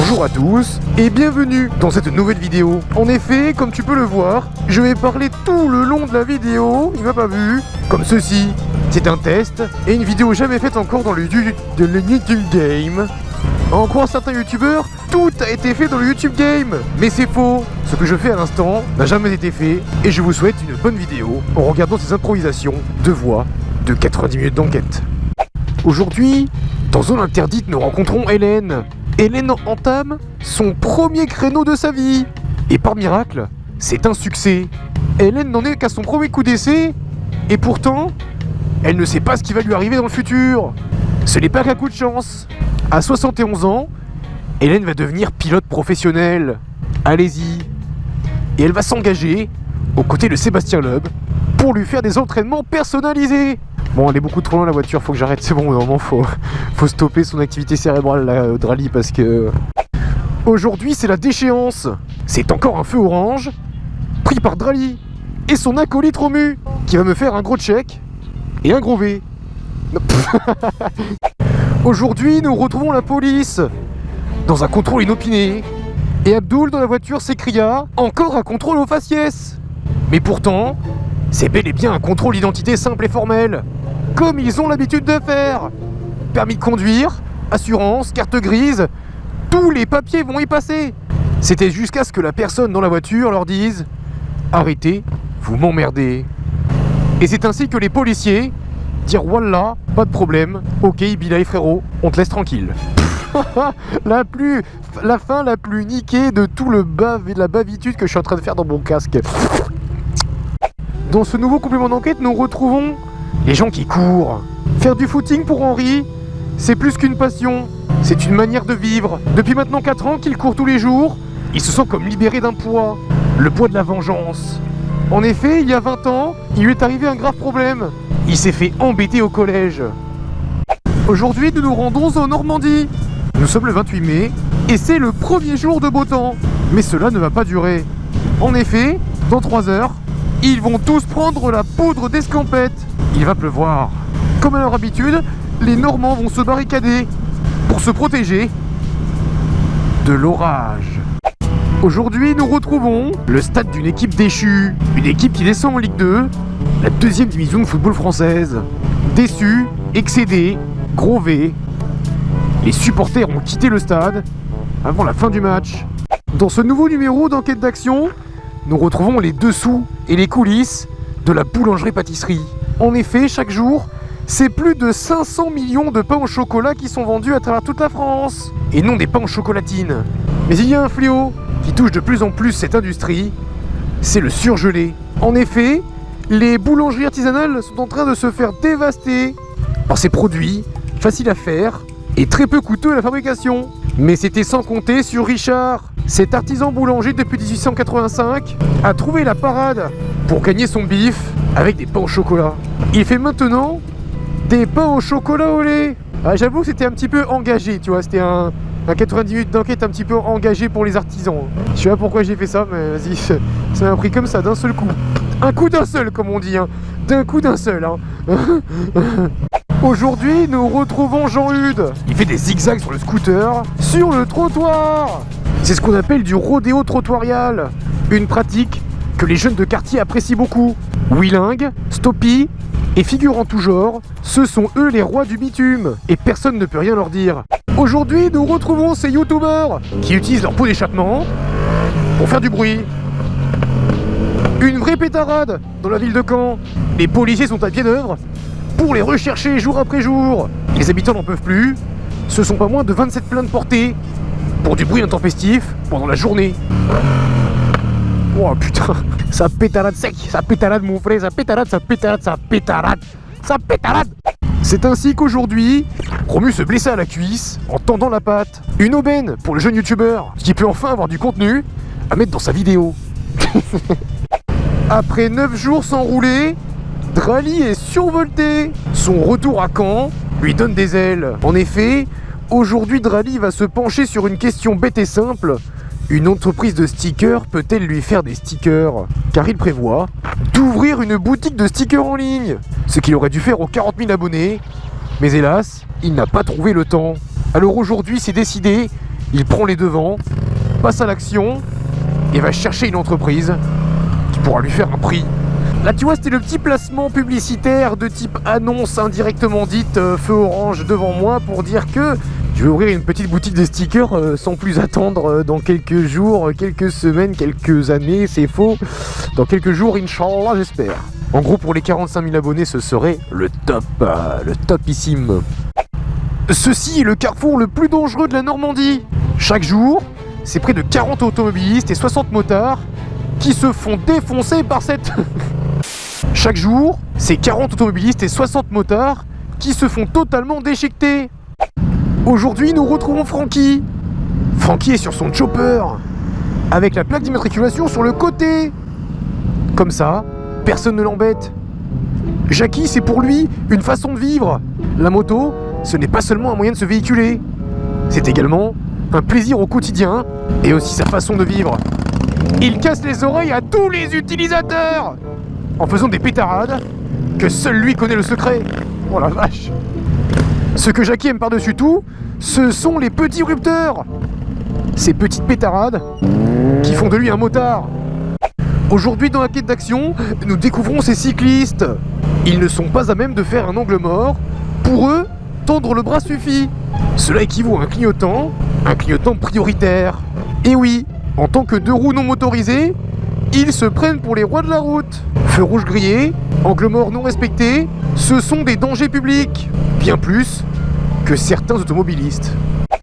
Bonjour à tous et bienvenue dans cette nouvelle vidéo. En effet, comme tu peux le voir, je vais parler tout le long de la vidéo, il m'a pas vu, comme ceci. C'est un test et une vidéo jamais faite encore dans le YouTube Game. En croire certains youtubeurs, tout a été fait dans le YouTube Game. Mais c'est faux. Ce que je fais à l'instant n'a jamais été fait et je vous souhaite une bonne vidéo en regardant ces improvisations de voix de 90 minutes d'enquête. Aujourd'hui, dans Zone Interdite, nous rencontrons Hélène. Hélène entame son premier créneau de sa vie. Et par miracle, c'est un succès. Hélène n'en est qu'à son premier coup d'essai. Et pourtant, elle ne sait pas ce qui va lui arriver dans le futur. Ce n'est pas qu'un coup de chance. À 71 ans, Hélène va devenir pilote professionnelle. Allez-y. Et elle va s'engager aux côtés de Sébastien Loeb pour lui faire des entraînements personnalisés. Bon, elle est beaucoup trop loin la voiture, faut que j'arrête, c'est bon, normalement faut stopper son activité cérébrale là, Drali, parce que... Aujourd'hui, c'est la déchéance. C'est encore un feu orange, pris par Drali et son acolyte Romu, qui va me faire un gros check et un gros V. Aujourd'hui, nous retrouvons la police, dans un contrôle inopiné, et Abdoul dans la voiture s'écria « Encore un contrôle au faciès !» Mais pourtant, c'est bel et bien un contrôle d'identité simple et formel, comme ils ont l'habitude de faire. Permis de conduire, assurance, carte grise, tous les papiers vont y passer. C'était jusqu'à ce que la personne dans la voiture leur dise « Arrêtez, vous m'emmerdez ». Et c'est ainsi que les policiers dirent « Wallah, pas de problème, ok Bilal frérot, on te laisse tranquille ». La fin la plus niquée de tout le la bavitude que je suis en train de faire dans mon casque. Dans ce nouveau complément d'enquête, nous retrouvons les gens qui courent. Faire du footing pour Henri, c'est plus qu'une passion, c'est une manière de vivre. Depuis maintenant 4 ans qu'il court tous les jours, il se sent comme libéré d'un poids, le poids de la vengeance. En effet, il y a 20 ans, il lui est arrivé un grave problème. Il s'est fait embêter au collège. Aujourd'hui, nous nous rendons en Normandie. Nous sommes le 28 mai et c'est le premier jour de beau temps. Mais cela ne va pas durer. En effet, dans 3 heures, ils vont tous prendre la poudre d'escampette. Il va pleuvoir. Comme à leur habitude, les Normands vont se barricader pour se protéger de l'orage. Aujourd'hui, nous retrouvons le stade d'une équipe déchue. Une équipe qui descend en Ligue 2, la 2e division de football française. Déçus, excédés, gros V. Les supporters ont quitté le stade avant la fin du match. Dans ce nouveau numéro d'enquête d'action, nous retrouvons les dessous et les coulisses de la boulangerie-pâtisserie. En effet, chaque jour, c'est plus de 500 millions de pains au chocolat qui sont vendus à travers toute la France. Et non des pains en chocolatine. Mais il y a un fléau qui touche de plus en plus cette industrie, c'est le surgelé. En effet, les boulangeries artisanales sont en train de se faire dévaster par ces produits faciles à faire et très peu coûteux à la fabrication. Mais c'était sans compter sur Richard. Cet artisan boulanger depuis 1885 a trouvé la parade pour gagner son bif avec des pains au chocolat. Il fait maintenant des pains au chocolat au lait. Ah, j'avoue que c'était un petit peu engagé, tu vois, c'était un 90 minutes d'enquête un petit peu engagé pour les artisans. Je sais pas pourquoi j'ai fait ça, mais vas-y, ça m'a pris comme ça, d'un seul coup. Un coup d'un seul, comme on dit, hein. D'un coup d'un seul, hein. Aujourd'hui, nous retrouvons Jean-Hude. Il fait des zigzags sur le scooter, sur le trottoir. C'est ce qu'on appelle du rodéo trottoirial. Une pratique que les jeunes de quartier apprécient beaucoup. Wheeling, Stoppie et figures en tout genre, ce sont eux les rois du bitume. Et personne ne peut rien leur dire. Aujourd'hui, nous retrouvons ces youtubeurs qui utilisent leur pot d'échappement pour faire du bruit. Une vraie pétarade dans la ville de Caen. Les policiers sont à pied d'œuvre pour les rechercher jour après jour. Les habitants n'en peuvent plus. Ce sont pas moins de 27 plaintes portées pour du bruit intempestif pendant la journée. Oh putain, ça pétarade sec, ça pétarade mon frère, ça pétarade, ça pétarade, ça pétarade, ça pétarade. C'est ainsi qu'aujourd'hui, Romu se blessa à la cuisse en tendant la patte. Une aubaine pour le jeune youtubeur qui peut enfin avoir du contenu à mettre dans sa vidéo. Après 9 jours sans rouler, Drali est survolté. Son retour à Caen lui donne des ailes. En effet, aujourd'hui Drali va se pencher sur une question bête et simple. Une entreprise de stickers peut-elle lui faire des stickers? Car il prévoit d'ouvrir une boutique de stickers en ligne, ce qu'il aurait dû faire aux 40 000 abonnés. Mais hélas, il n'a pas trouvé le temps. Alors aujourd'hui, c'est décidé, il prend les devants, passe à l'action et va chercher une entreprise qui pourra lui faire un prix. Là tu vois, c'était le petit placement publicitaire de type annonce indirectement dite feu orange devant moi pour dire que je vais ouvrir une petite boutique de stickers sans plus attendre dans quelques jours, quelques semaines, quelques années, c'est faux. Dans quelques jours, Inch'Allah, j'espère. En gros, pour les 45 000 abonnés, ce serait le topissime. Ceci est le carrefour le plus dangereux de la Normandie. Chaque jour, c'est près de 40 automobilistes et 60 motards qui se font défoncer par cette... Chaque jour, c'est 40 automobilistes et 60 motards qui se font totalement déchiqueter. Aujourd'hui, nous retrouvons Francky. Francky est sur son chopper, avec la plaque d'immatriculation sur le côté. Comme ça, personne ne l'embête. Jackie, c'est pour lui une façon de vivre. La moto, ce n'est pas seulement un moyen de se véhiculer. C'est également un plaisir au quotidien et aussi sa façon de vivre. Il casse les oreilles à tous les utilisateurs en faisant des pétarades que seul lui connaît le secret. Oh la vache. Ce que Jackie aime par-dessus tout, ce sont les petits rupteurs. Ces petites pétarades qui font de lui un motard. Aujourd'hui, dans la quête d'action, nous découvrons ces cyclistes. Ils ne sont pas à même de faire un angle mort. Pour eux, tendre le bras suffit. Cela équivaut à un clignotant prioritaire. Et oui, en tant que deux roues non motorisées, ils se prennent pour les rois de la route. Feu rouge grillé, angle mort non respecté, ce sont des dangers publics. Bien plus que certains automobilistes.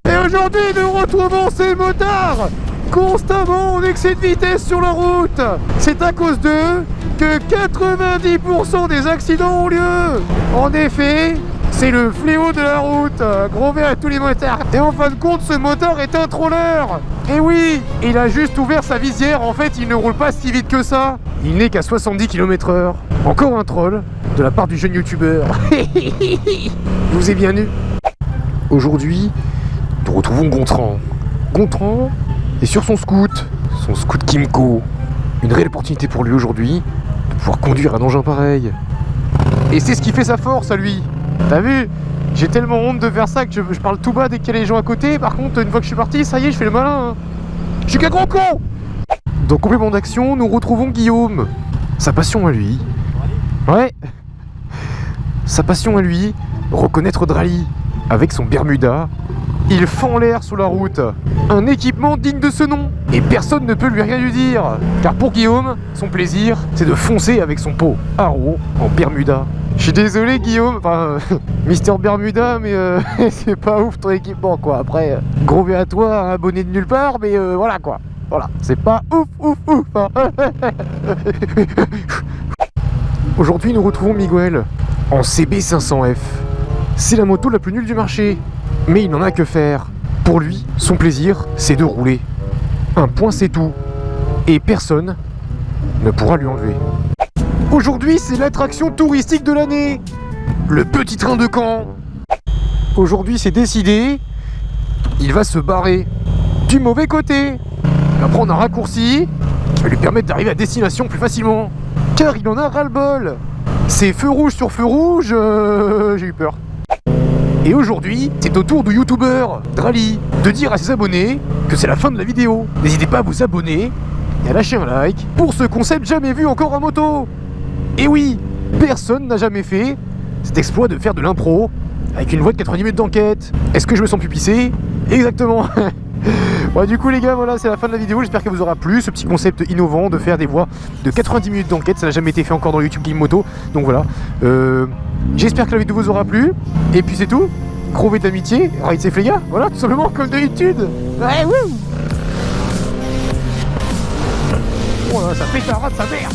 Et aujourd'hui, nous retrouvons ces motards constamment en excès de vitesse sur la route. C'est à cause d'eux que 90% des accidents ont lieu. En effet, c'est le fléau de la route. Gros V à tous les motards. Et en fin de compte, ce motard est un troller. Et oui, il a juste ouvert sa visière. En fait, il ne roule pas si vite que ça. Il n'est qu'à 70 km/h. Encore un troll de la part du jeune youtubeur. Je vous ai bien eu. Aujourd'hui, nous retrouvons Gontran. Gontran est sur son scoot Kimco. Une réelle opportunité pour lui aujourd'hui de pouvoir conduire un engin pareil. Et c'est ce qui fait sa force à lui. T'as vu? J'ai tellement honte de faire ça que je parle tout bas dès qu'il y a les gens à côté. Par contre, une fois que je suis parti, ça y est, je fais le malin. Je suis qu'un gros con. Dans complément d'action, nous retrouvons Guillaume. Sa passion à lui. Ouais. Sa passion à lui, reconnaître Drali. Avec son Bermuda, il fend l'air sur la route. Un équipement digne de ce nom. Et personne ne peut lui rien lui dire. Car pour Guillaume, son plaisir, c'est de foncer avec son pot Haro en Bermuda. Je suis désolé Guillaume, enfin Mister Bermuda, mais c'est pas ouf ton équipement quoi. Après, gros V à toi, abonné de nulle part, mais voilà quoi. Voilà, c'est pas ouf hein. Aujourd'hui, nous retrouvons Miguel en CB500F. C'est la moto la plus nulle du marché, mais il n'en a que faire. Pour lui, son plaisir, c'est de rouler. Un point c'est tout. Et personne ne pourra lui enlever. Aujourd'hui, c'est l'attraction touristique de l'année. Le petit train de Caen. Aujourd'hui, c'est décidé. Il va se barrer du mauvais côté. Il va prendre un raccourci qui va lui permettre d'arriver à destination plus facilement. Car il en a ras-le-bol. C'est feu rouge sur feu rouge, j'ai eu peur. Et aujourd'hui, c'est au tour du youtubeur Drali de dire à ses abonnés que c'est la fin de la vidéo. N'hésitez pas à vous abonner et à lâcher un like pour ce concept jamais vu encore en moto. Et oui, personne n'a jamais fait cet exploit de faire de l'impro avec une voix de 90 minutes d'enquête. Est-ce que je me sens pupissé? Exactement. Bon, du coup les gars, voilà, c'est la fin de la vidéo. J'espère qu'elle vous aura plu, ce petit concept innovant de faire des voix de 90 minutes d'enquête. Ça n'a jamais été fait encore dans YouTube Game Moto. Donc voilà, j'espère que la vidéo vous aura plu. Et puis c'est tout. Gros V d'amitié, ride safe les gars. Voilà, tout simplement comme d'habitude. Ouais, wouh. Oh là, ça pétarade sa mère.